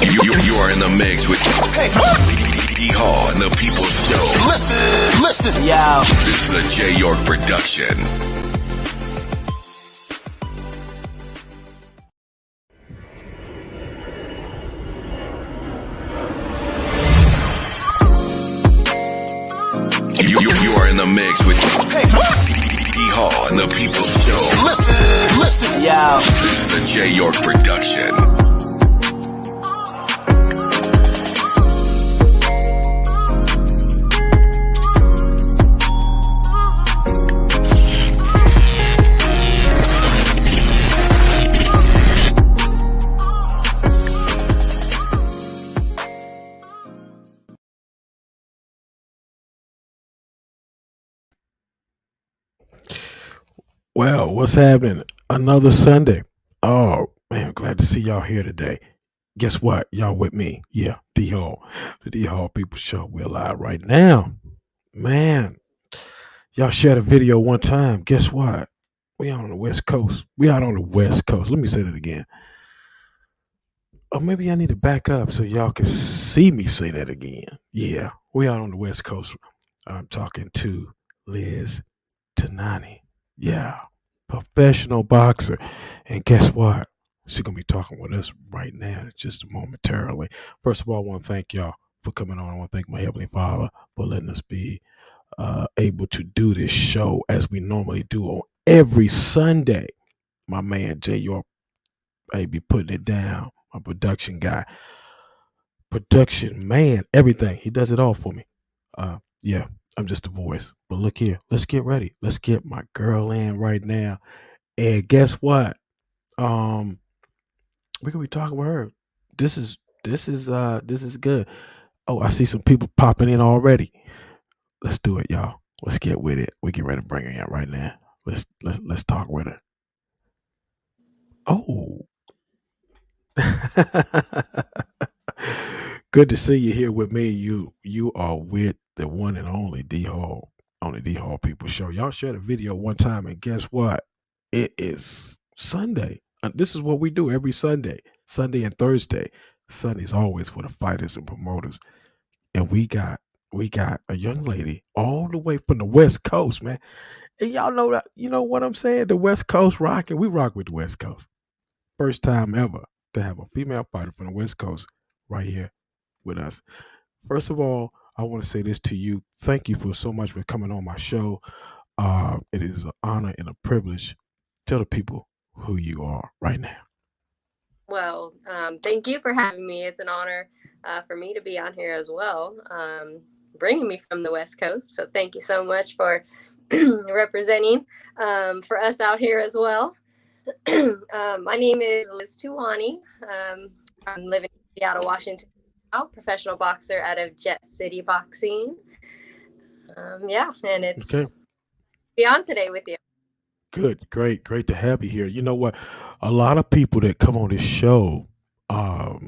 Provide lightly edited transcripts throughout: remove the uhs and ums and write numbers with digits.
You are in the mix with D.Hall and the People Show. Listen, yo. This is a J. York production. You are in the mix with D.Hall and the People Show. Listen, yo. This is a J. York production. Well, what's happening? Another Sunday. Oh, man, glad to see y'all here today. Guess what? Y'all with me. Yeah, D.Hall. The D.Hall People Show. We're live right now. Man, y'all shared a video one time. Guess what? We out on the West Coast. We out on the West Coast. Let me say that again. Or maybe I need to back up so y'all can see me say that again. Yeah, we out on the West Coast. I'm talking to Liz Tuani. Yeah, professional boxer. And guess what? She's going to be talking with us right now, just momentarily. First of all, I want to thank y'all for coming on. I want to thank my Heavenly Father for letting us be able to do this show as we normally do on every Sunday. My man, J. York, be putting it down. My production guy. Production man, everything. He does it all for me. Yeah. I'm just a voice. But look here, let's get ready. Let's get my girl in right now. And guess what? We're gonna be talking with her. This is good. Oh, I see some people popping in already. Let's do it, y'all. Let's get with it. We get ready to bring her in right now. Let's talk with her. Oh. Good to see you here with me. You are with the one and only D.Hall on the D.Hall People Show. Y'all shared a video one time, and guess what? It is Sunday. This is what we do every Sunday and Thursday. Sunday's always for the fighters and promoters. And we got a young lady all the way from the West Coast, man. And y'all know that, you know what I'm saying? The West Coast rocking. We rock with the West Coast. First time ever to have a female fighter from the West Coast right here with us. First of all, I want to say this to you. Thank you for so much for coming on my show. It is an honor and a privilege. Tell the people who you are right now. Well, thank you for having me. It's an honor for me to be on here as well, bringing me from the West Coast. So thank you so much for representing for us out here as well. My name is Liz Tuani. I'm living in Seattle, Washington. Professional boxer out of Jet City Boxing. Yeah, and it's Okay. be on today with you. Good, great to have you here. You know what? A lot of people that come on this show are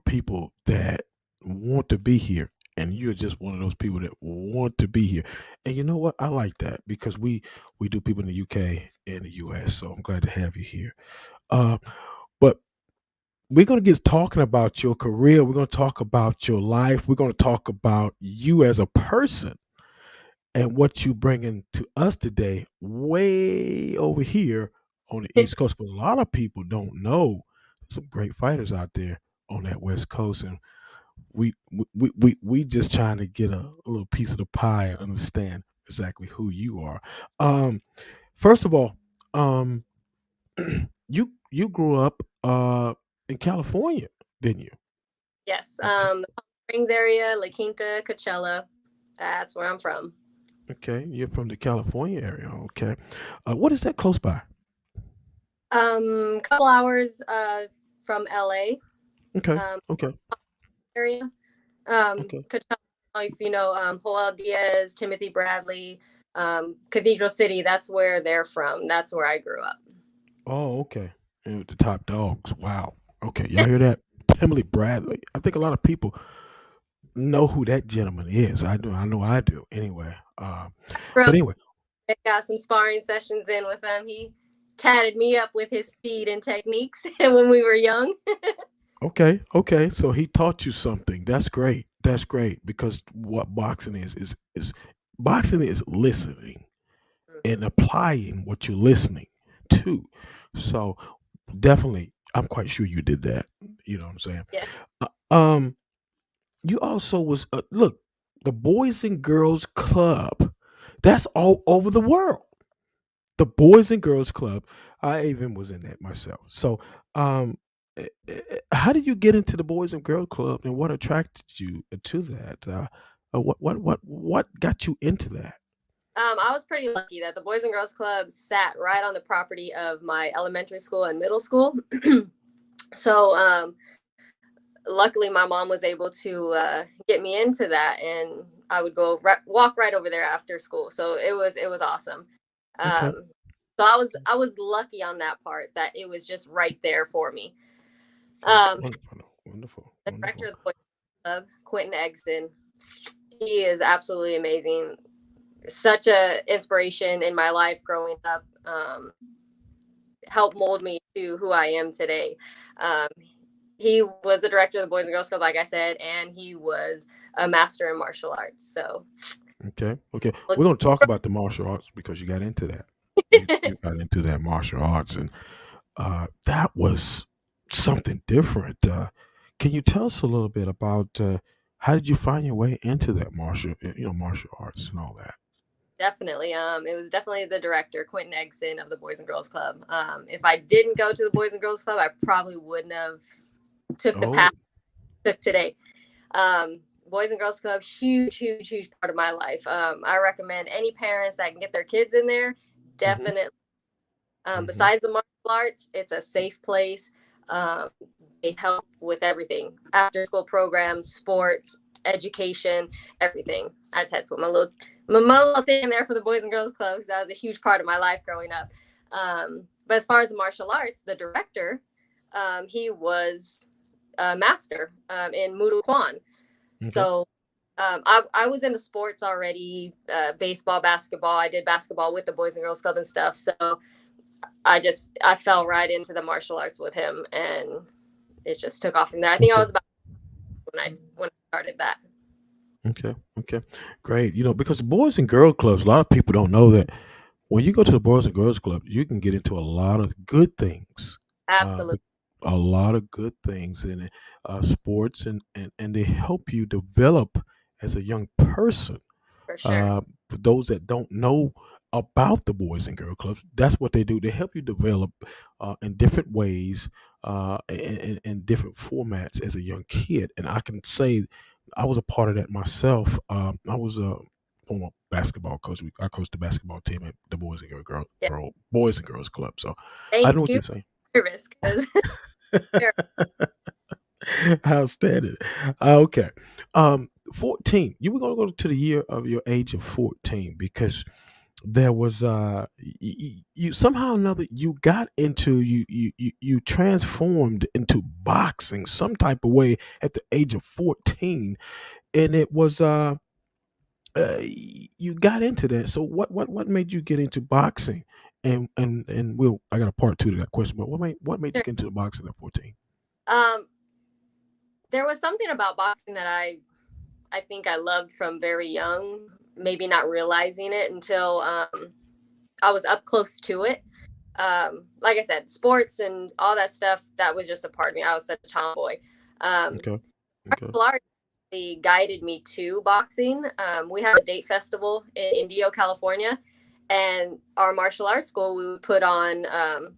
people that want to be here, and you're just one of those people that want to be here. And you know what? I like that because we do people in the UK and the US. So I'm glad to have you here. But we're going to get talking about your career. We're going to talk about your life. We're going to talk about you as a person and what you bringing to us today, way over here on the East Coast. But a lot of people don't know there's some great fighters out there on that West Coast, and we just trying to get a little piece of the pie and understand exactly who you are. First of all, you grew up in California, didn't you? Yes, Okay. the Palm Springs area, La Quinta, Coachella. That's where I'm from. Okay, you're from the California area. Okay, what is that close by? Couple hours from LA. Okay, Um, okay, area. okay. Coachella, if you know Joel Diaz, Timothy Bradley, Cathedral City. That's where they're from. That's where I grew up. Oh, okay. And with the top dogs. Wow. Okay, y'all hear that? Emily Bradley. I think a lot of people know who that gentleman is. I do. I know I do. Anyway. Grew But up, anyway. got some sparring sessions in with him. He tatted me up with his speed and techniques when we were young. Okay. So he taught you something. That's great. That's great because what boxing is boxing is listening Mhm. and applying what you're listening to. So definitely, I'm quite sure you did that. You know what I'm saying? Yeah. Uh, um, you also was look, the Boys and Girls Club. That's all over the world. The Boys and Girls Club. I even was in that myself. So, how did you get into the Boys and Girls Club, and what attracted you to that? What got you into that? I was pretty lucky that the Boys and Girls Club sat right on the property of my elementary school and middle school. So luckily, my mom was able to get me into that, and I would go walk right over there after school. So it was awesome. Okay, Um, so I was lucky on that part that it was just right there for me. Um, wonderful, wonderful, the director wonderful. of the Boys Club, Quentin Eggston, he is absolutely amazing. Such a inspiration in my life growing up. Helped mold me to who I am today. Um, he was the director of the Boys and Girls Club, like I said, and he was a master in martial arts. So, Okay. look, We're gonna talk about the martial arts because you got into that. You got into that martial arts, and that was something different. Can you tell us a little bit about how did you find your way into that martial arts and all that? definitely, it was definitely the director, Quentin Eggson of the Boys and Girls Club. If I didn't go to the Boys and Girls Club, I probably wouldn't have took the path Oh, I took today. Um, Boys and Girls Club, huge, huge, huge part of my life. I recommend any parents that can get their kids in there, hmm definitely. hmm Besides the martial arts, it's a safe place. Um, they help with everything: after school programs, sports, education, everything. I just had to put my little thing in there for the Boys and Girls Club because that was a huge part of my life growing up. But as far as the martial arts, the director, he was a master in Muay Kwan. Okay. So I was into sports already, baseball, basketball. I did basketball with the Boys and Girls Club and stuff. So I fell right into the martial arts with him, and it just took off from there. I think I Okay. was about when I started that. Okay. Great. Because the Boys and Girl Clubs, a lot of people don't know that when you go to the Boys and Girls Club, you can get into a lot of good things. Absolutely, A lot of good things in it, sports, and they help you develop as a young person. for sure. For those that don't know about the Boys and Girl Clubs, that's what they do. They help you develop in different ways, in different formats as a young kid. And I can say I was a part of that myself. I was a former basketball coach. I coached the basketball team at the Yeah. Boys and Girls Club. So I Thank know what you. you're saying. Nervous because Outstanding. Okay. 14. You were going to go to the year of your age of 14 because there was you somehow or another you got into you transformed into boxing some type of way at the age of 14, and it was you got into that. So what made you get into boxing? And we'll I got a part two to that question, but what made you get into the boxing at 14? um, there was something about boxing that I think I loved from very young. Maybe not realizing it until I was up close to it. Like I said, sports and all that stuff, that was just a part of me. I was such a tomboy. Um, Okay. Okay. martial arts really guided me to boxing. We have a date festival in Indio, California, and our martial arts school, we would put on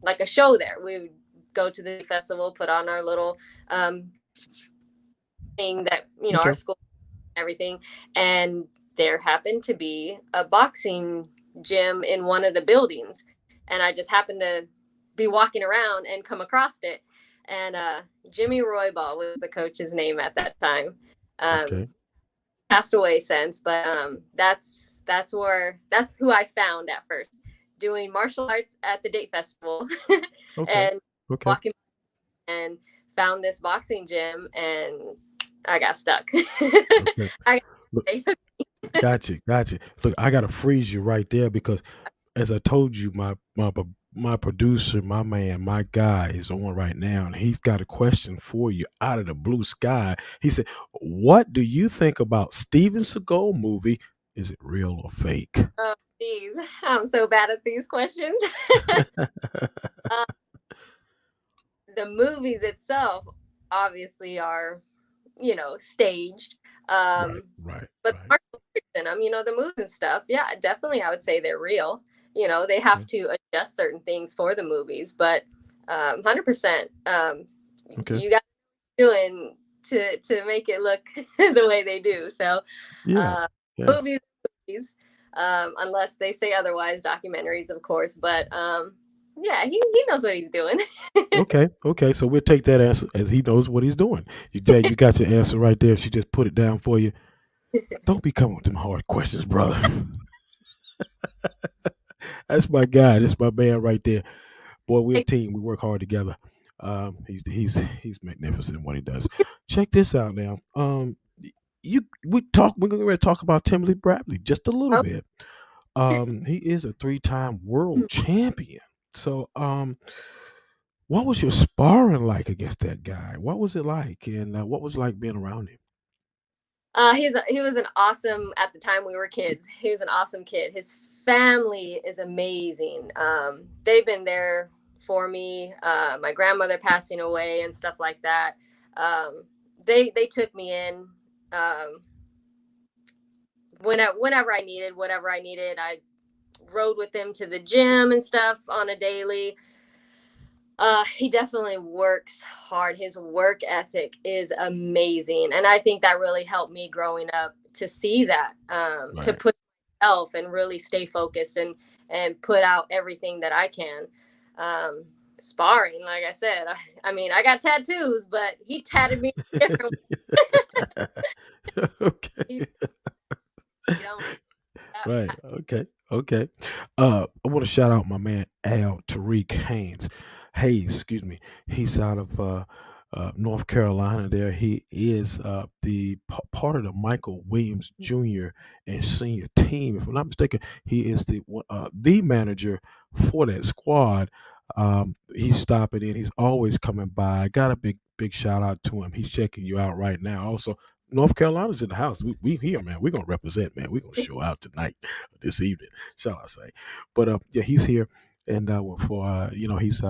like a show there. We would go to the festival, put on our little um, thing that, our Okay. school and everything. And there happened to be a boxing gym in one of the buildings. And I just happened to be walking around and come across it. And Jimmy Roybal was the coach's name at that time. Um, Okay. passed away since, but that's who I found at first, doing martial arts at the date festival, Okay. and Okay. walking and found this boxing gym, and I got stuck. Okay. I Look, gotcha. Look, I gotta freeze you right there because, as I told you, my producer, my man, my guy is on right now, and he's got a question for you out of the blue sky. He said, "What do you think about Steven Seagal movie? Is it real or fake?" Oh, geez, I'm so bad at these questions. uh, the movies itself obviously are, staged. Right, Um, right, but right. the art in them, the movies and stuff, yeah, definitely, I would say they're real. They have Okay, to adjust certain things for the movies, but 100%, okay. you got doing to make it look the way they do. So, Yeah, uh, yeah. movies, movies, unless they say otherwise, documentaries, of course. But yeah, he knows what he's doing. Okay, okay. So we'll take that answer as he knows what he's doing. You got your answer right there. She just put it down for you. Don't be coming with them hard questions, brother. That's my guy. That's my man right there. Boy, we're a team. We work hard together. He's magnificent in what he does. Check this out now. We're gonna talk about Timothy Bradley just a little Oh, bit. He is a three-time world champion. So what was your sparring like against that guy? What was it like, and what was it like being around him? he was an awesome at the time we were kids. He was an awesome kid. His family is amazing. They've been there for me. My grandmother passing away and stuff like that. Um, they took me in. Um, whenever I needed whatever I needed. I rode with him to the gym and stuff on a daily. He definitely works hard. His work ethic is amazing, and I think that really helped me growing up to see that, to Right. put myself and really stay focused and put out everything that I can. Um, Sparring, like I said, I mean, I got tattoos, but he tatted me different. Okay. You know, Right. Okay. Okay. I want to shout out my man Al Tariq Hayes, excuse me. He's out of North Carolina. There, he is part of the Michael Williams Jr. and senior team. If I'm not mistaken, he is the manager for that squad. He's stopping in. He's always coming by. Got a big shout out to him. He's checking you out right now. Also, North Carolina's in the house. We here, man. We're gonna represent, man. We're gonna show out tonight, this evening, shall I say? But yeah, he's here, and he's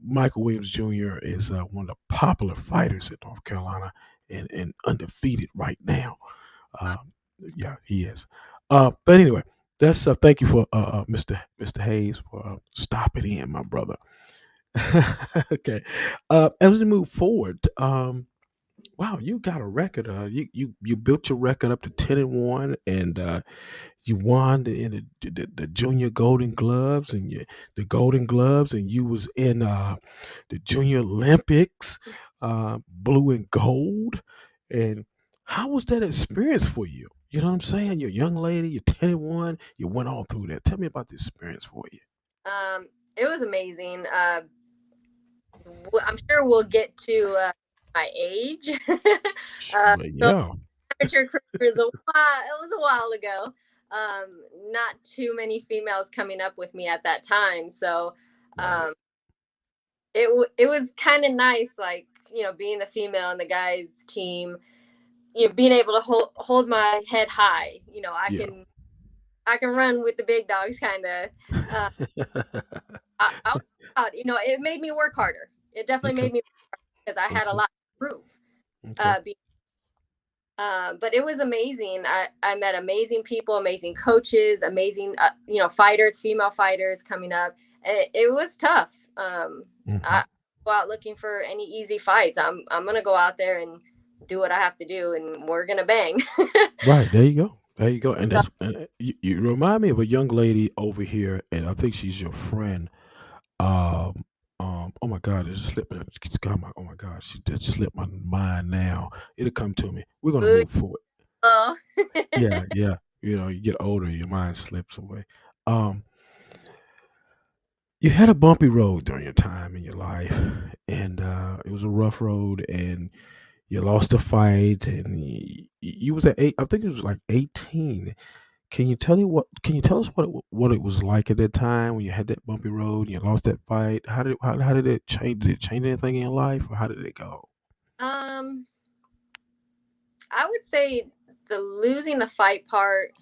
Michael Williams Jr. is one of the popular fighters in North Carolina, and undefeated right now. Yeah, he is. But anyway, that's thank you for Mr. Hayes for stopping in, my brother. Okay, as we move forward, wow, you got a record. You built your record up to 10-1, and you won the junior Golden Gloves, and the Golden Gloves, and you was in the Junior Olympics, blue and gold. And how was that experience for you? You know what I'm saying? You're a young lady. You're 10-1. You went all through that. Tell me about the experience for you. it was amazing. I'm sure we'll get to my age. But So yeah, amateur career is a while. It was a while ago. Not too many females coming up with me at that time, so right. um, it was kind of nice, like being the female in the guys' team. Being able to hold my head high. Yeah. I can run with the big dogs, kind of. Uh, I was proud. It made me work harder. It definitely Okay. made me because I had a Okay. lot to prove. Okay. But it was amazing. I met amazing people, amazing coaches, amazing fighters, female fighters coming up. It was tough. Hmm. I go out looking for any easy fights. I'm gonna go out there and do what I have to do, and we're gonna bang. Right, there you go. There you go. And So, you remind me of a young lady over here, and I think she's your friend. Um, oh my God, it slipped. Oh my God, she just slipped my mind now. It'll come to me. We're gonna good. move forward. Oh. Yeah, yeah. You get older, your mind slips away. Um, you had a bumpy road during your time in your life, and it was a rough road, and you lost a fight, and you was at eight. I think it was like 18. Can you tell us what it was like at that time when you had that bumpy road and you lost that fight? How did it change? Did it change anything in your life, or how did it go? Um, I would say the losing the fight part,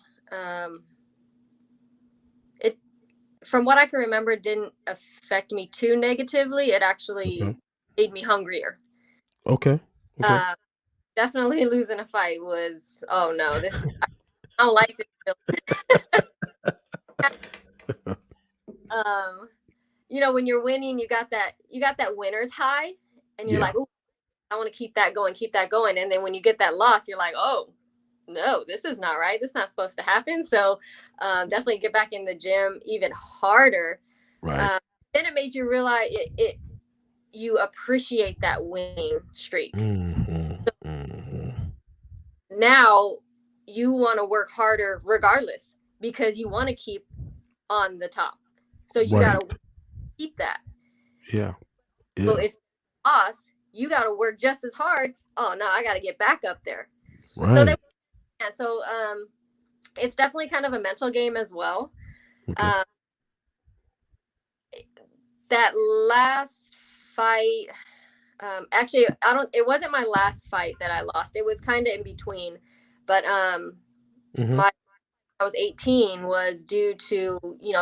it from what I can remember didn't affect me too negatively. It Okay. actually made me hungrier. Okay. Okay. Uh, Definitely losing a fight was, oh no, this I don't like this feeling. When you're winning, you got that winner's high, and you're Yeah. like, "Ooh, I want to keep that going." And then when you get that loss, you're like, "Oh, no, this is not right. This is not supposed to happen." So definitely get back in the gym even harder. Right. Um, then it made you realize you appreciate that winning streak. Mm-hmm. Mm-hmm. Now you want to work harder regardless because you want to keep on the top. So you got Right. to keep that. Yeah. So Yeah. if loss, you got to work just as hard. Oh no, I got to get back up there. So Right. it's definitely kind of a mental game as well. Okay. Um, that last fight, actually, I don't. It wasn't my last fight that I lost. It was kind of in between, but Mm-hmm. my I was 18 was due to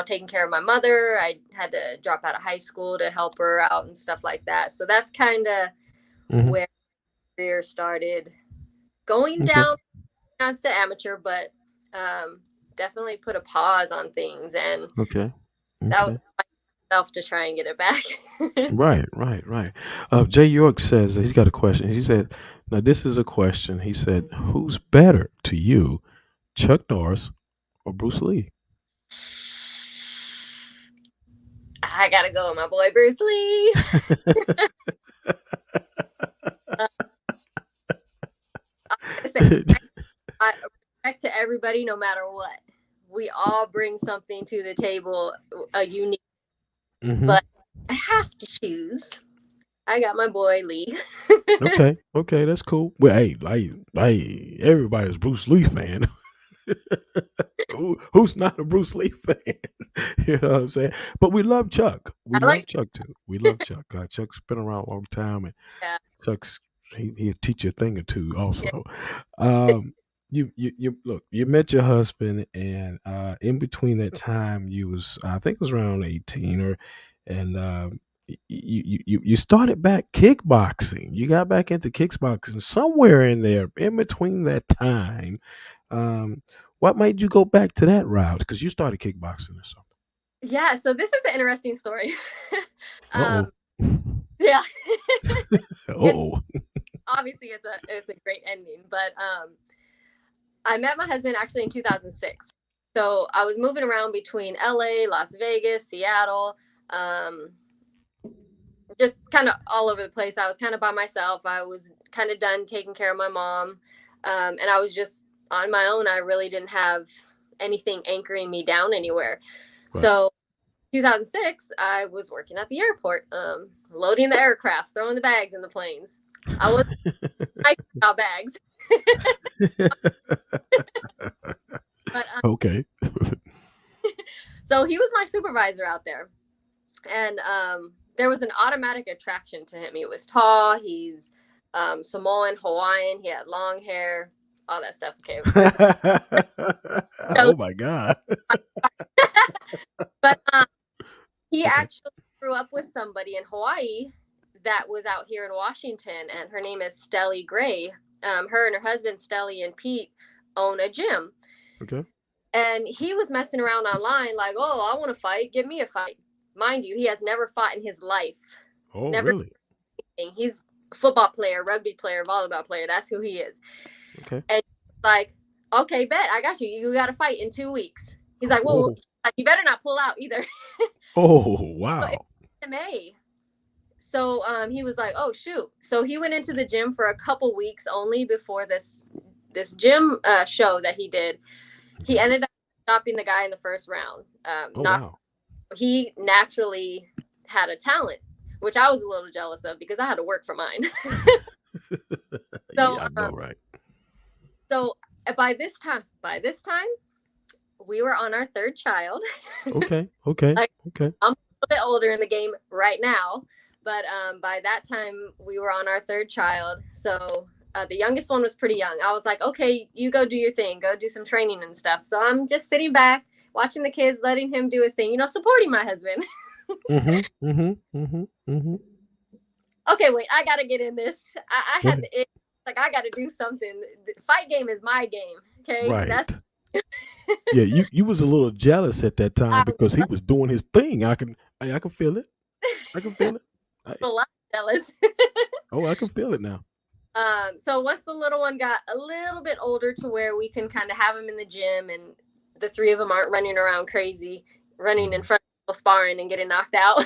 taking care of my mother. I had to drop out of high school to help her out and stuff like that. So that's kind of Mm-hmm. where career started going Okay. down. Now it's still amateur, but um, definitely put a pause on things, and Okay. that was Okay. myself to try and get it back. Right. Right. Right. Jay York says he's got a question. He said, "Now this is a question." He said, "Who's better to you, Chuck Norris or Bruce Lee?" I gotta go with my boy Bruce Lee. Uh, I say I respect to everybody, no matter what. We all bring something to the table, a unique. Mm-hmm. But I have to choose. I got my boy Lee. Okay. Okay. That's cool. Well, hey, everybody's Bruce Lee fan. Who's not a Bruce Lee fan? You know what I'm saying? But we love Chuck. We I like love Chuck too. We love Chuck. Chuck's been around a long time, and that. Chuck's he'll teach you a thing or two Yeah. also. Um, you look. You met your husband, and in between that time, you was I think it was around 18 or, and you started back kickboxing. You got back into kickboxing somewhere in there in between that time. Um, what made you go back to that route? Because you started kickboxing or something. Yeah, so this is an interesting story. Uh oh. Yeah. It's Oh. obviously it's a great ending, but I met my husband actually in 2006. So I was moving around between LA, Las Vegas, Seattle, um, just kind of all over the place. I was kind of by myself. I was kind of done taking care of my mom, and I was just on my own. I really didn't have anything anchoring me down anywhere. Right. So 2006, I was working at the airport, loading the aircrafts, throwing the bags in the planes. I was nice about bags, but Okay. so he was my supervisor out there, and there was an automatic attraction to him. He was tall. He's Samoan, Hawaiian. He had long hair, all that stuff. Okay, so, Oh my God. but he Okay. actually grew up with somebody in Hawaii that was out here in Washington, and her name is Stelly Gray. Her and her husband, Stelly and Pete, own a gym. Okay. And he was messing around online, like, oh, I want to fight. Give me a fight. Mind you, he has never fought in his life. Oh, Never. really? He's a football player, rugby player, volleyball player. That's who he is. Okay. And like, okay, bet. I got you. You got to fight in 2 weeks. He's like, well, Oh. you better not pull out either. Oh, So wow. it's MMA. So he was like, oh shoot. So he went into the gym for a couple weeks only before this gym show that he did. He Okay. ended up stopping the guy in the first round. Oh, Not wow. He naturally had a talent, which I was a little jealous of because I had to work for mine. So Yeah, I know, right? so by this time, we were on our third child. Okay. Okay. Like, Okay. I'm a little bit older in the game right now, but by that time we were on our third child. So the youngest one was pretty young. I was like, okay, you go do your thing, go do some training and stuff. So I'm just sitting back, watching the kids, letting him do his thing, supporting my husband. Mm-hmm. Mm-hmm. Mm-hmm. Mm-hmm. Okay, wait, I gotta get in this. I Go had ahead. the like I gotta do something. The fight game is my game. Okay, Right. that's Yeah, you was a little jealous at that time I because he was doing his thing. I can feel it. I can feel it. I, a lot jealous. oh, I can feel it now. So once the little one got a little bit older to where we can kind of have him in the gym and the three of them aren't running around crazy, running in Mhm. front of people sparring and getting knocked out.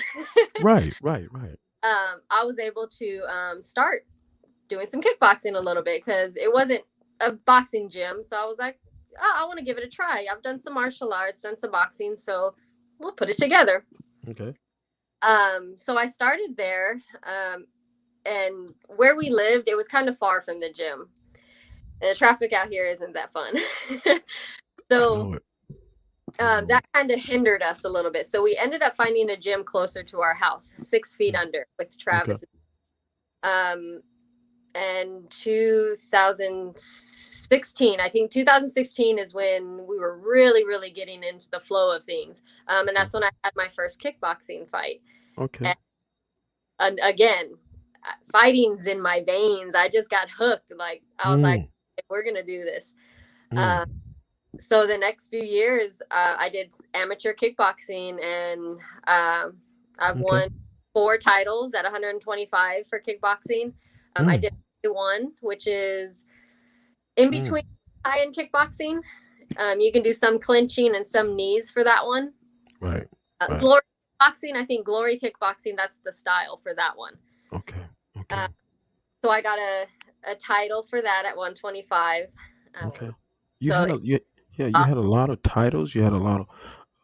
Right, right, right. I was able to start doing some kickboxing a little bit because it wasn't a boxing gym. So I was like, oh, I want to give it a try. I've done some martial arts, done some boxing, so we'll put it together. Okay. So I started there, and where we lived, it was kind of far from the gym. And the traffic out here isn't that fun. I So know it. I know that it. kind of hindered us a little bit. So we ended up finding a gym closer to our house, 6 feet Mm. under, with Okay. Travis. Um, and 2016, I think 2016 is when we were really, really getting into the flow of things. And Okay. that's when I had my first kickboxing fight. Okay. And again, fighting's in my veins. I just got hooked. Like, I was like, Mm. we're going to do this. Mm. So the next few years, I did amateur kickboxing, and I've Okay. won 4 titles at 125 for kickboxing. I Mm. did one, which is in Mm. between Thai and kickboxing. You can do some clinching and some knees for that one. Right. Right. Glory kickboxing, I think glory kickboxing, that's the style for that one. Okay. Uh, Okay. so I got a title for that at 125. Okay. You So had it's you awesome. had a lot of titles. You had a lot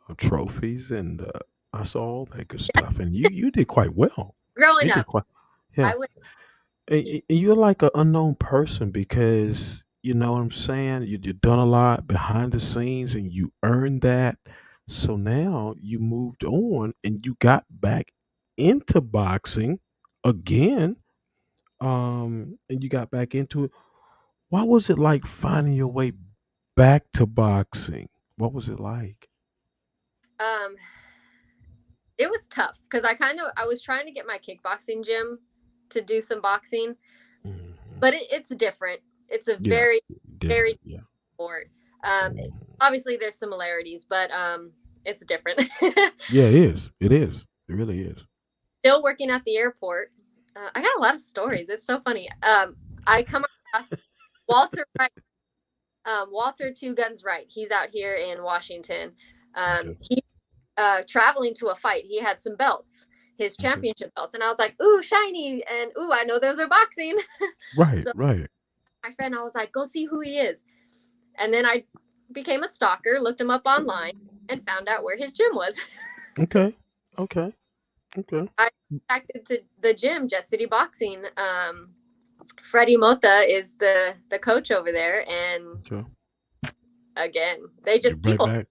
of trophies, and I saw all that good stuff. And you did quite well. Growing You did up, quite. Yeah. I would. And you're like an unknown person because you know what I'm saying. You've done a lot behind the scenes, and you earned that. So now you moved on, and you got back into boxing again. And you got back into it. What was it like finding your way back to boxing? What was it like? Um, it was tough because I was trying to get my kickboxing gym to do some boxing, Mhm. but it's different. It's a Yeah, very very different. Yeah. sport. Mhm. Obviously there's similarities, but it's different. Yeah, it is. It is. It really is. Still working at the airport. I got a lot of stories. It's so funny. I come across Walter Wright. Walter Two Guns Wright. He's out here in Washington. Okay. He traveling to a fight. He had some belts, his Okay. championship belts, and I was like, "Ooh, shiny!" And "Ooh, I know those are boxing." Right. So Right. my friend, I was like, "Go see who he is." And then I became a stalker, looked him up online, and found out where his gym was. Okay. Okay. Okay. I contacted the gym, Jet City Boxing. Freddie Mota is the coach over there, and Okay. again, they You're just right people back.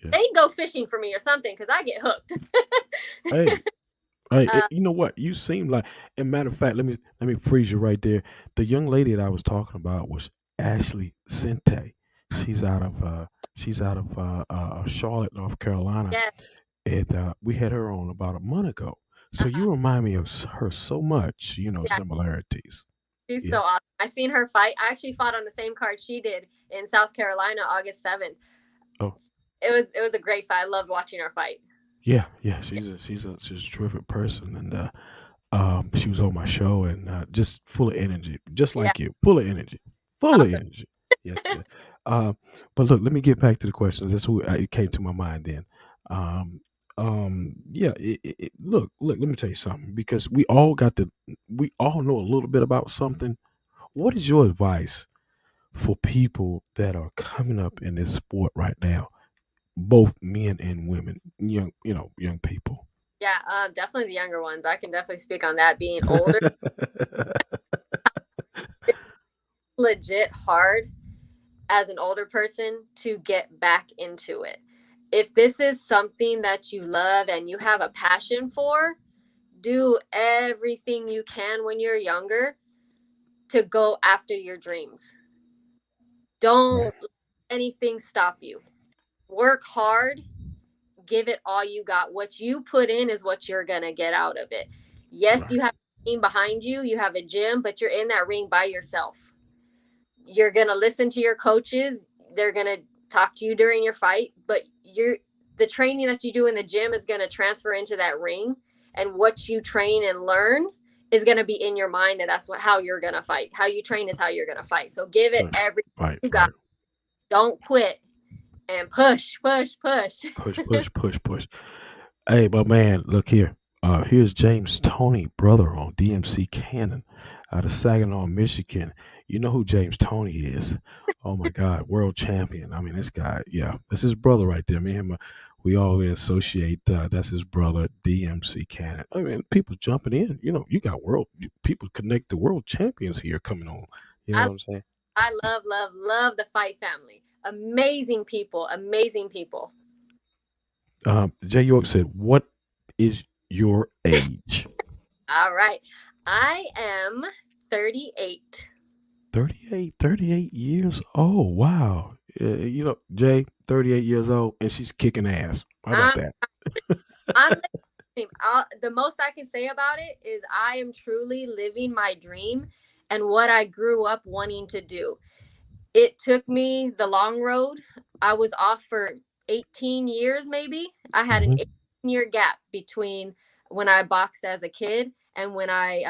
Yeah. they go fishing for me or something because I get hooked. Hey. Hey, uh, you know what? You seem like, and matter of fact, let me freeze you right there. The young lady that I was talking about was Ashley Sente. She's out of Charlotte, North Carolina, yeah, and we had her on about a month ago. So you remind me of her so much. yeah, Similarities. she's Yeah. so awesome. I seen her fight. I actually fought on the same card she did in South Carolina, August 7th. Oh, It was a great fight. I loved watching her fight. yeah, yeah. She's a terrific person, and she was on my show, and just full of energy, just Yeah, like you, full of energy, full of awesome. energy. Yes, yes. Uh, but look, let me get back to the questions. That's who it came to my mind then. Um, yeah. Look. Let me tell you something because we all know a little bit about something. What is your advice for people that are coming up in this sport right now, both men and women, young people? Yeah, definitely the younger ones. I can definitely speak on that. Being older, it's legit hard as an older person to get back into it. If this is something that you love and you have a passion for, do everything you can when you're younger to go after your dreams. Don't let anything stop you. Work hard, give it all you got. What you put in is what you're going to get out of it. Yes, Right. you have a team behind you, you have a gym, but you're in that ring by yourself. You're going to listen to your coaches. They're going to talk to you during your fight, but the training that you do in the gym is going to transfer into that ring, and what you train and learn is going to be in your mind, and that's how you're going to fight. How you train is how you're going to fight. So give it everything Right. you got. Right. Don't quit, and push, push, push. Push, push, push, push. Hey, my man, look here. Here's James Tony, brother on DMC Cannon out of Saginaw, Michigan. You know who James Tony is. Oh my God, world champion. I mean, this guy, yeah, that's his brother right there. Me and him, we always associate, that's his brother, DMC Cannon. I mean, people jumping in. You know, you got people connect the world champions here coming on. You know I what I'm saying? I love, love, love the Fight family. Amazing people, amazing people. Jay York said, "What is your age?" All right. I am 38. 38 years old. Wow. You know, Jay, 38 years old, and she's kicking ass. How about I'm, that? I'm living. The most I can say about it is I am truly living my dream and what I grew up wanting to do. It took me the long road. I was off for 18 years, maybe. I had an Hmm. 18-year gap between when I boxed as a kid and when I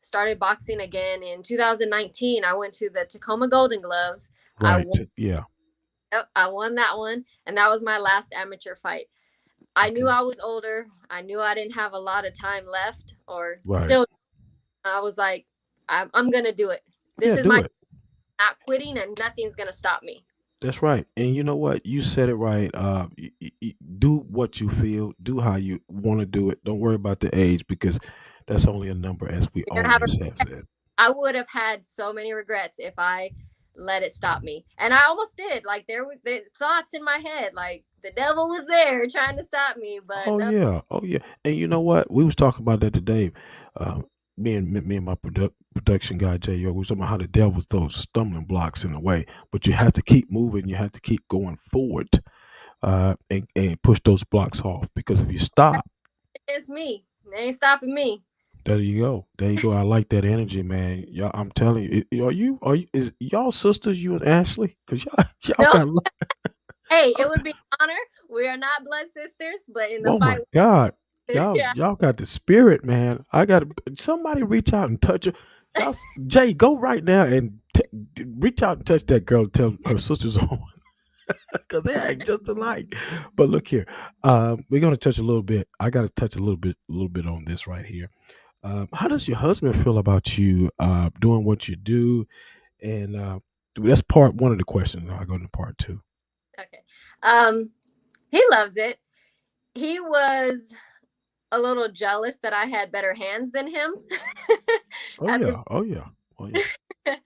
started boxing again in 2019. I went to the Tacoma Golden Gloves. I Right. won, Yeah. yep, I won that one, and that was my last amateur fight. I knew Okay. I was older. I knew I didn't have a lot of time left, or Right. still. I was like, I'm going to do it. This Yeah, is do my it. not quitting, and nothing's going to stop me. That's right. And you know what? You said it right. Do what you feel. Do how you want to do it. Don't worry about the age because that's only a number, as we You're gonna have always have said. I would have had so many regrets if I let it stop me. And I almost did. Like there were the thoughts in my head, like the devil was there trying to stop me, but Oh no. yeah, oh yeah. And you know what? We was talking about that today. Uh, me and my production guy Jay Yo, we was talking about how the devil's those stumbling blocks in the way, but you have to keep moving. You have to keep going forward, and push those blocks off. Because if you stop, It's me. They ain't stopping me. there you go. There you go. I like that energy, man. Y'all, I'm telling you. Are you is y'all sisters? You and Ashley? Because y'all y'all No, got. hey, it would be an honor. We are not blood sisters, but in the Oh my fight, God. Y'all yeah. y'all got the spirit, man. I got somebody reach out and touch her. Y'all, Jay, go right now and reach out and touch that girl. Tell her sisters on because they act just alike. But look here, we're gonna touch a little bit. I got to touch a little bit on this right here. How does your husband feel about you doing what you do? And that's part one of the questions. I'll go to part two. Okay. Um, he loves it. He was a little jealous that I had better hands than him Oh at the yeah, oh yeah, oh yeah.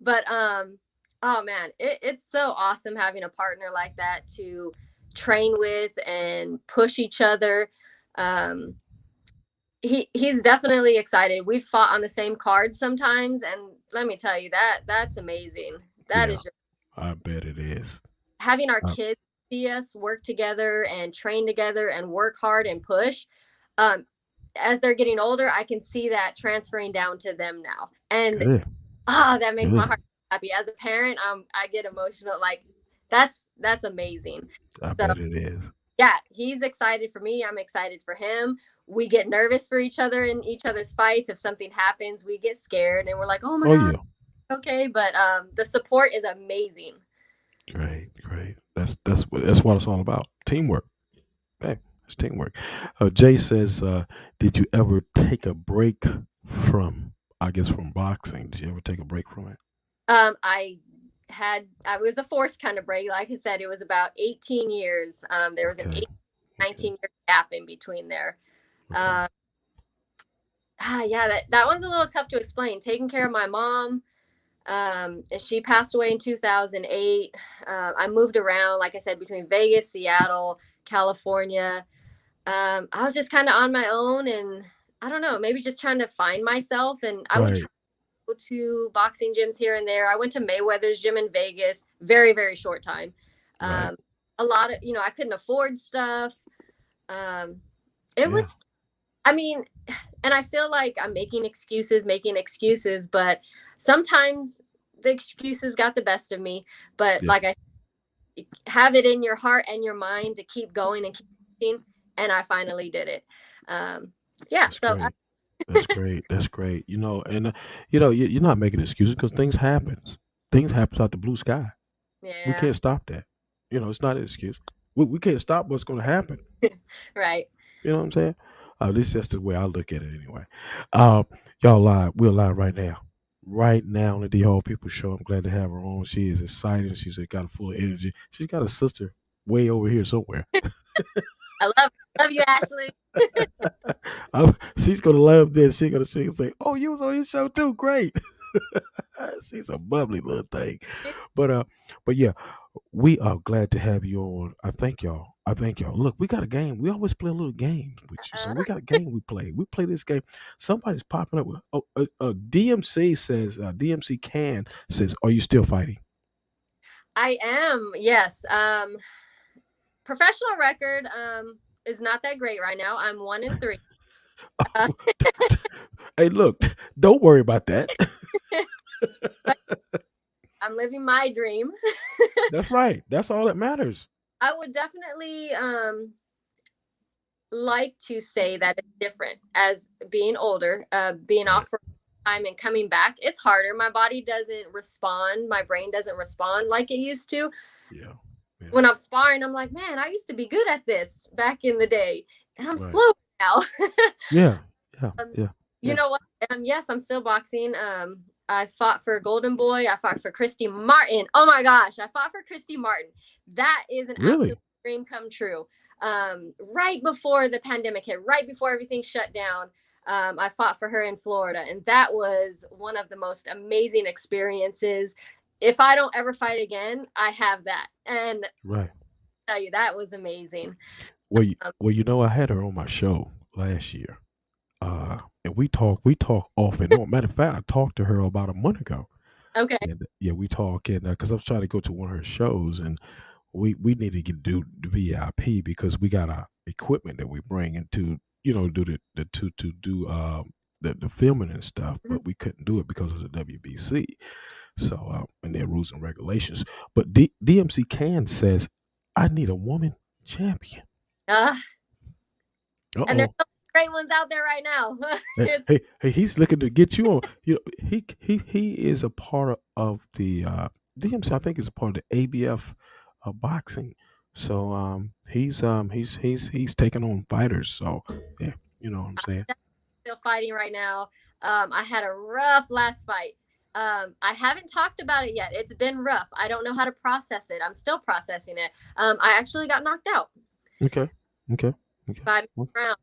but oh man, it's so awesome having a partner like that to train with and push each other. um he's definitely excited. We've fought on the same cards sometimes, and let me tell you, that's amazing. That Yeah, is just I bet it is. having our Uh, kids see us work together and train together and work hard and push. um as they're getting older, I can see that transferring down to them now, and Good. that makes my Good. heart happy. As a parent, I get emotional. Like that's amazing. I So bet it is. yeah, he's excited for me. I'm excited for him. We get nervous for each other in each other's fights. If something happens, we get scared and we're like, oh my Oh god, yeah. okay. But the support is amazing. Great, great. That's what it's all about. Teamwork. Hey, it's teamwork. Jay says, did you ever take a break from I guess from boxing? Did you ever take a break from it? I was a forced kind of break. Like I said, it was about 18 years. There was an Okay. 19 year gap in between there. Okay. Yeah, that one's a little tough to explain. Taking care of my mom, And she passed away in 2008. I moved around, like I said, between Vegas, Seattle, California. I was just kind of on my own, and I don't know, maybe just trying to find myself. And I would Right. try to go to boxing gyms here and there. I went to Mayweather's gym in Vegas, very, very short time. Right. A lot of, I couldn't afford stuff. It Yeah. was, I mean, and I feel like I'm making excuses, but sometimes the excuses got the best of me. But Yeah. like I have it in your heart and your mind to keep going and keep pushing, and I finally did it. Yeah, That's so great. That's great. That's great. And you're not making excuses because things happen. Things happen out the blue sky. We yeah, can't stop that. It's not an excuse. We can't stop what's going to happen. right. You know what I'm saying? At least that's the way I look at it anyway. Um, y'all live. We're live right now. Right now on the D.Hall People Show. I'm glad to have her on. She is exciting. She's got a full of energy. She's got a sister way over here somewhere. I love you, Ashley. She's gonna love this. She's gonna say, "Oh, you was on this show too. Great." She's a bubbly little thing. But but yeah, we are glad to have you on. I thank y'all. I thank y'all. Look, we got a game. We always play a little game with you. So we got a game we play. We play this game. Somebody's popping up with DMC says DMC Can says, "Are you still fighting?" I am, yes. Professional record is not that great right now. I'm 1-3. Uh, Hey, look, don't worry about that. but I'm living my dream. That's right. That's all that matters. I would definitely like to say that it's different as being older, being Right. off for time and coming back. It's harder. My body doesn't respond. My brain doesn't respond like it used to. Yeah. Yeah. When I'm sparring, I'm like, man, I used to be good at this back in the day, and I'm Right. slow now. Yeah. Yeah. um, Yeah. you Yeah. know what? Yes, I'm still boxing. I fought for Golden Boy. I fought for Christy Martin. Oh my gosh, I fought for Christy Martin. That is an absolute Really? dream come true. Right before the pandemic hit, right before everything shut down, I fought for her in Florida, and that was one of the most amazing experiences. If I don't ever fight again, I have that, and Right. I tell you that was amazing. Um, I had her on my show last year. And we talk off and on. Matter of fact, I talked to her about a month ago. okay. And yeah, we talk and because I was trying to go to one of her shows and we need to do the VIP because we got our equipment that we bring into do to do the filming and stuff, Mhm. but we couldn't do it because of the WBC. So and their rules and regulations. But DMC Can says, I need a woman champion. Uh, Uh and there's oh. so many great ones out there right now. Hey, It's hey, hey, he's looking to get you on. He is a part of the DMC. I think is a part of the ABF boxing. So he's taking on fighters. So yeah, you know what I'm saying. still fighting right now. I had a rough last fight. I haven't talked about it yet. It's been rough. I don't know how to process it. I'm still processing it. I actually got knocked out Okay, okay, okay. by Well, round.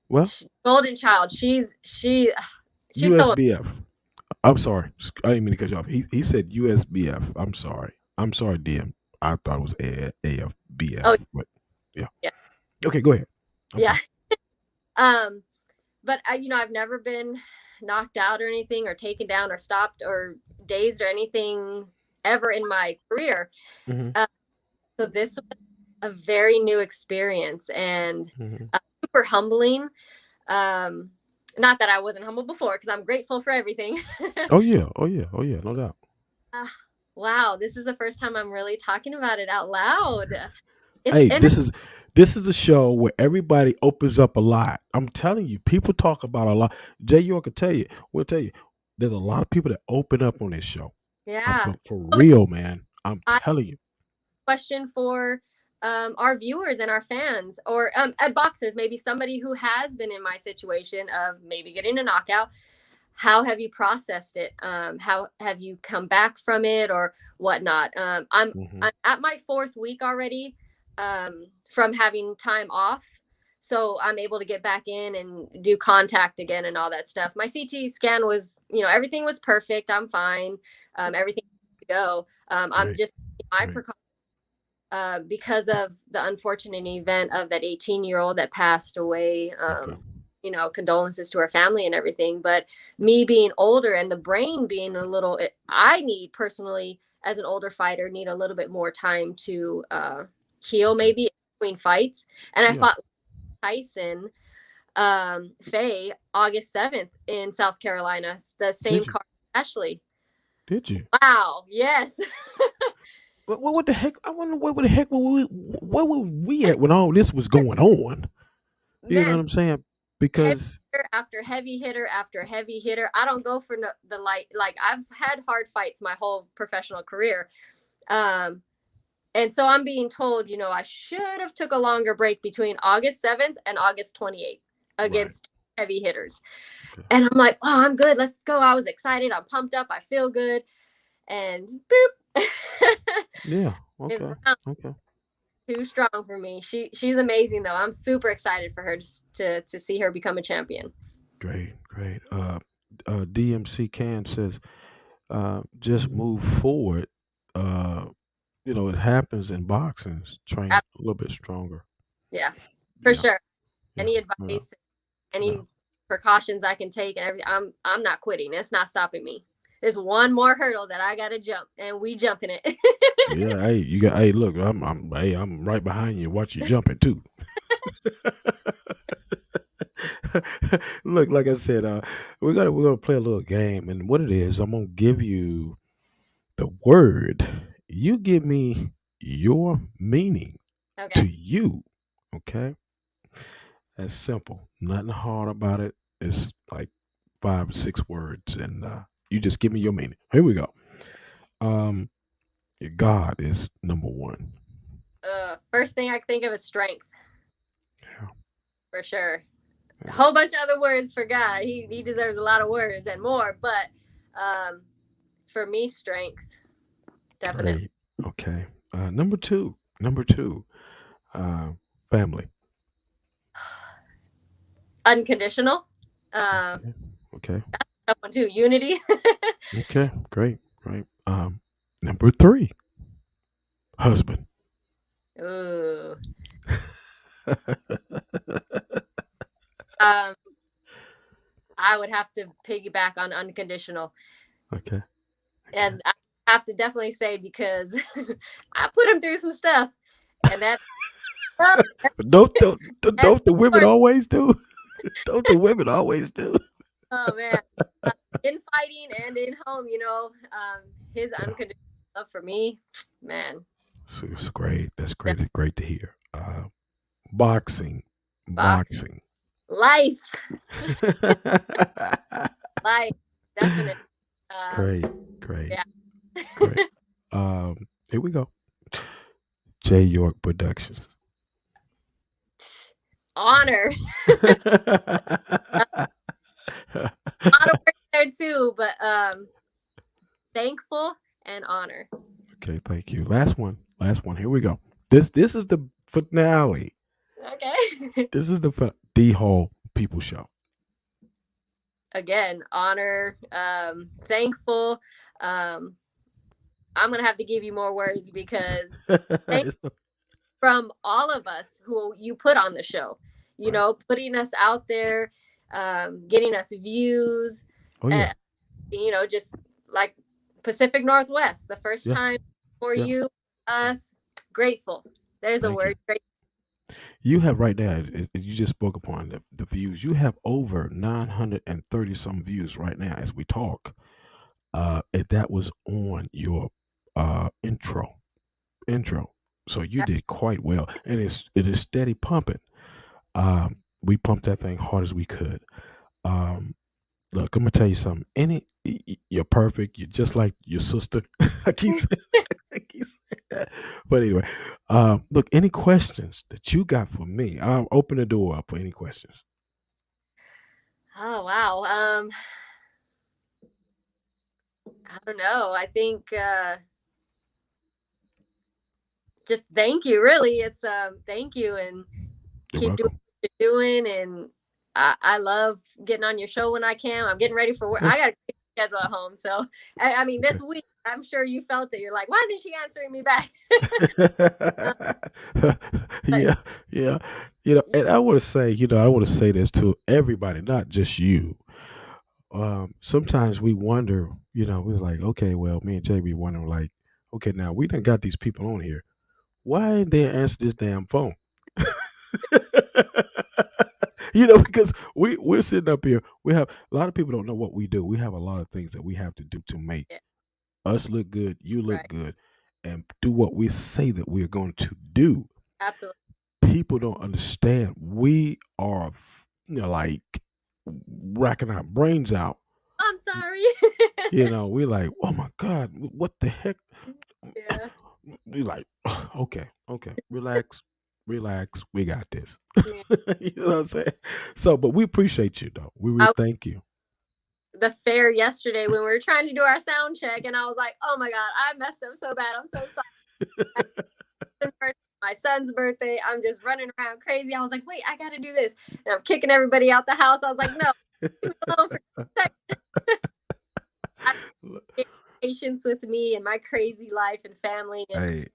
well, Golden Child. She's so USBF. I'm sorry. I didn't mean to cut you off. He said USBF. I'm sorry. I'm sorry, DM. I thought it was oh AFBF, but yeah. yeah Okay, go ahead. I'm yeah. sorry. But I've never been knocked out or anything or taken down or stopped or dazed or anything ever in my career. Hmm. So this was a very new experience and Hmm. super humbling. Um, Not that I wasn't humble before, because I'm grateful for everything. Oh yeah, oh yeah, oh yeah, no doubt. uh, wow, this is the first time I'm really talking about it out loud. It's Hey, and this is a show where everybody opens up a lot. I'm telling you, people talk about a lot. Jay York will tell you, we'll tell you, there's a lot of people that open up on this show. yeah. For So real, man. I'm I telling you. question for our viewers and our fans, or boxers, maybe somebody who has been in my situation of maybe getting a knockout. How have you processed it? How have you come back from it or whatnot? Hmm. I'm at my 4th week already from having time off. so I'm able to get back in and do contact again and all that stuff. My CT scan was, everything was perfect. I'm fine. Everything to go. I'm just my precaution because of the unfortunate event of that 18-year-old that passed away. Condolences to her family and everything. But me being older and the brain being I need personally, as an older fighter, need a little bit more time to heal, maybe between fights. And I fought Tyson Faye August 7th in South Carolina, the same card Ashley. Did you? Wow, yes. What the heck? I wonder where the heck where were we at when all this was going on? You know what I'm saying? Because heavy hitter after heavy hitter, I don't go for the light. Like, I've had hard fights my whole professional career. And so I'm being told, I should have took a longer break between August 7th and August 28th against heavy hitters. Okay. And I'm like, oh, I'm good. Let's go. I was excited. I'm pumped up. I feel good. And boop. Yeah. Okay. Okay. Too strong for me. She's amazing though. I'm super excited for her to see her become a champion. Great. DMC Can says, just move forward. It happens in boxing. Train a little bit stronger. Yeah, for sure. Yeah. Any advice, any precautions I can take, and everything. I'm not quitting. It's not stopping me. There's one more hurdle that I gotta jump, and we jumping it. Yeah, hey, look, I'm right behind you. Watch you jumping too. Look, like I said, we're gonna play a little game, and what it is, I'm gonna give you the word. You give me your meaning to you. Okay, that's simple. Nothing hard about it. It's like 5 or 6 words, and you just give me your meaning. Here we go. God is number one. First thing I think of is strength. Yeah. For sure. A whole bunch of other words for God. He deserves a lot of words and more, but for me, strength. Definitely. Great. Okay. Number two. Family. Unconditional. Okay. That's a tough one too. Unity. Okay. Great. Number 3. Husband. Ooh. I would have to piggyback on unconditional. Okay. And I have to definitely say, because I put him through some stuff, and that. But don't the women always do? Don't the women always do? Oh man, in fighting and in home, his unconditional love for me, man. So it's great. That's great. It's great to hear. Boxing. Life. Life. Definitely. Great. Yeah. Great. Here we go. J. York Productions. Honor. A lot of work there too, but thankful and honor. Okay, thank you. Last one. Here we go. This is the finale. Okay. This is the D.Hall People Show. Again, honor, thankful. I'm gonna have to give you more words, because from all of us who you put on the show, putting us out there, getting us views, just like Pacific Northwest, the first time for you, us, grateful. There's a word, grateful. You have right now, you just spoke upon the views. You have over 930 some views right now as we talk. And that was on your intro. So you did quite well, and it is steady pumping. We pumped that thing hard as we could. Look, I'm gonna tell you something. You're perfect. You're just like your sister. I keep saying that. But anyway, look, any questions that you got for me? I'll open the door up for any questions. Oh wow. I don't know. I think just thank you. Really, it's thank you, and keep doing what you're doing, and I love getting on your show when I can. I'm getting ready for work. I got a schedule at home, so I mean, this week I'm sure you felt it. You're like, why isn't she answering me back? Yeah, yeah. And I want to say, I want to say this to everybody, not just you. Sometimes we wonder, we're like, okay, well, me and Jay be wondering, like, okay, now we done got these people on here. Why ain't they answer this damn phone? Because we're sitting up here. We have a lot of people don't know what we do. We have a lot of things that we have to do to make us look good, you look Right. good, and do what we say that we're going to do. Absolutely. People don't understand. We are, like racking our brains out. I'm sorry. We're like, oh my God, what the heck? Yeah. We like, okay, relax, we got this. Yeah. You know what I'm saying? So, but we appreciate you though. We really thank you. The fair yesterday when we were trying to do our sound check, and I was like, oh my God, I messed up so bad. I'm so sorry. My son's birthday. I'm just running around crazy. I was like, wait, I got to do this. And I'm kicking everybody out the house. I was like, no, leave me alone for a second. Patience with me and my crazy life and family. And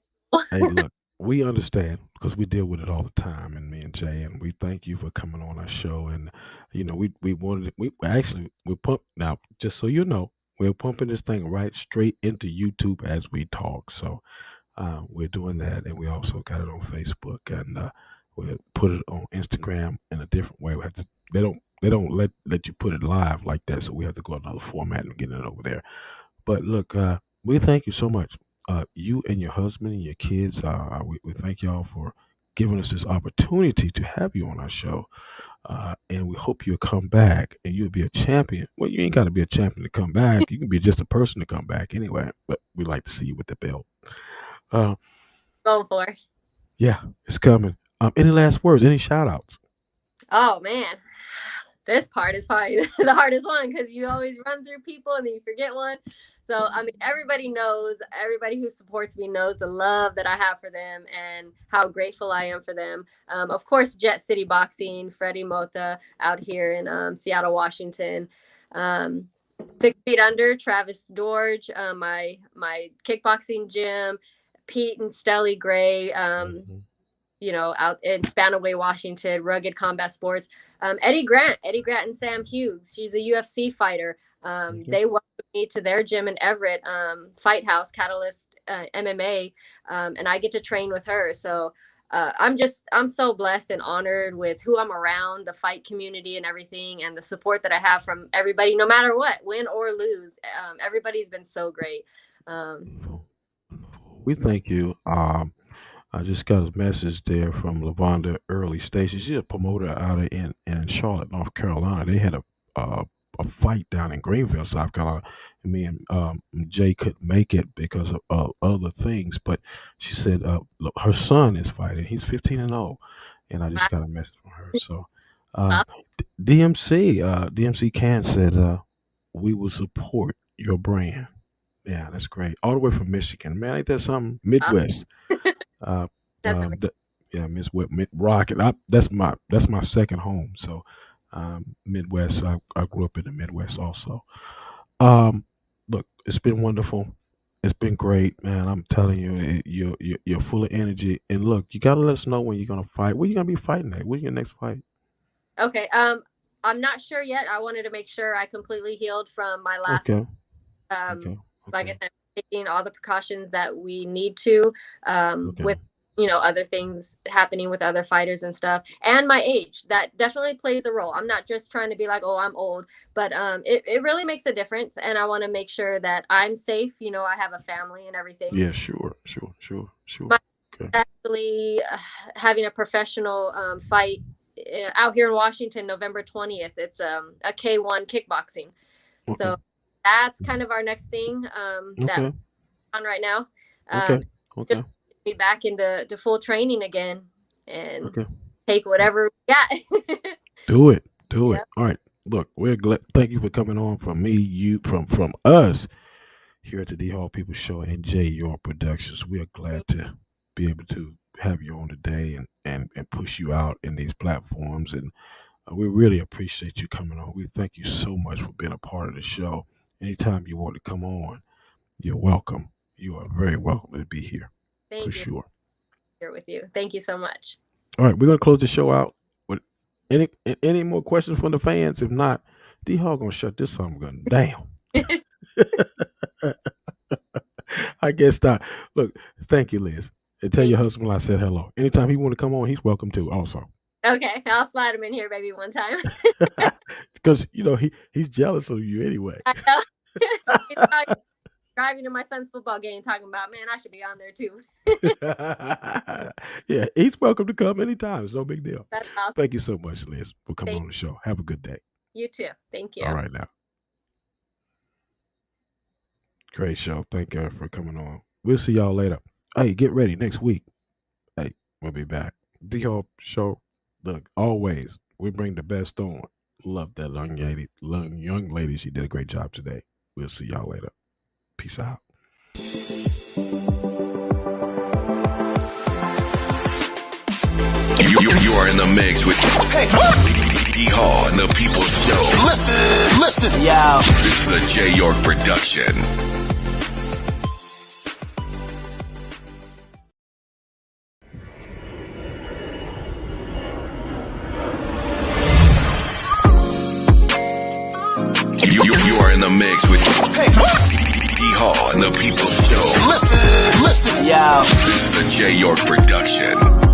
Hey, look, we understand because we deal with it all the time, and me and Jay, and we thank you for coming on our show. And we wanted we actually we pump now. Just so you know, we're pumping this thing right straight into YouTube as we talk. So we're doing that, and we also got it on Facebook, and we'll put it on Instagram in a different way. We have to. They don't let you put it live like that, so we have to go another format and get it over there. But look, we thank you so much. You and your husband and your kids, we thank y'all for giving us this opportunity to have you on our show. And we hope you'll come back and you'll be a champion. Well, you ain't got to be a champion to come back. You can be just a person to come back anyway. But we like to see you with the belt. Going for. Yeah, it's coming. Any last words? Any shout outs? Oh, man. This part is probably the hardest one because you always run through people and then you forget one. So, I mean, everybody who supports me knows the love that I have for them and how grateful I am for them. Of course, Jet City Boxing, Freddie Mota out here in Seattle, Washington. 6 Feet Under, Travis Dorge, my kickboxing gym, Pete and Stelly Gray, out in Spanaway, Washington, Rugged Combat Sports. Eddie Grant and Sam Hughes. She's a UFC fighter. They welcomed me to their gym in Everett, Fight House, Catalyst MMA, and I get to train with her. So I'm so blessed and honored with who I'm around, the fight community and everything, and the support that I have from everybody, no matter what, win or lose. Everybody's been so great. We thank you. I just got a message there from Lavonda Early Station. She's a promoter out of in Charlotte, North Carolina. They had a fight down in Greenville, South Carolina. And me and Jay couldn't make it because of other things. But she said look, her son is fighting. He's 15-0, and I just got a message from her. So DMC Can said we will support your brand. Yeah, that's great. All the way from Michigan, man. Ain't that something? Midwest. That's Yeah, Mid Rock, and that's my second home. So, Midwest. I grew up in the Midwest also. Look, it's been wonderful. It's been great, man. I'm telling you, you're full of energy. And look, you gotta let us know when you're gonna fight. Where you gonna be fighting at? When's your next fight? Okay. I'm not sure yet. I wanted to make sure I completely healed from my last. Okay. Okay. Like I said, taking all the precautions that we need to, with other things happening with other fighters and stuff, and my age that definitely plays a role. I'm not just trying to be like, oh, I'm old, but it really makes a difference, and I want to make sure that I'm safe. I have a family and everything. Yeah, sure. But actually, having a professional fight out here in Washington, November 20th. It's a K1 kickboxing. Okay. So that's kind of our next thing that we're on right now. Just be back into full training again and take whatever we got. Do it. All right. Look, we're glad. Thank you for coming on from me, you, from us here at the D.Hall People Show and J York Productions. We are glad to be able to have you on today and push you out in these platforms. And we really appreciate you coming on. We thank you so much for being a part of the show. Anytime you want to come on, you're welcome. You are very welcome to be here. Thank for you. Sure. Here with you. Thank you so much. All right, we're gonna close the show out with any more questions from the fans. If not, D.Hall gonna shut this song gun down. I guess not. Look, thank you, Liz. And tell your husband I said hello. Anytime he want to come on, he's welcome to also. Okay, I'll slide him in here maybe one time. Because he's jealous of you anyway. I know. Driving to my son's football game talking about, man, I should be on there too. Yeah, he's welcome to come anytime. It's no big deal. That's awesome. Thank you so much, Liz, for coming on the show. Have a good day. You too. Thank you. All right now. Great show. Thank you for coming on. We'll see y'all later. Hey, get ready next week. Hey, we'll be back. D.Hall show. Look, always we bring the best on. Love that young lady. She did a great job today. We'll see y'all later. Peace out. You are in the mix with D.Hall and the People Show. Listen. Yeah. This is a J. York production. You are in the mix with D.Hall and the People Show. Listen. Yeah. This is a J. York production.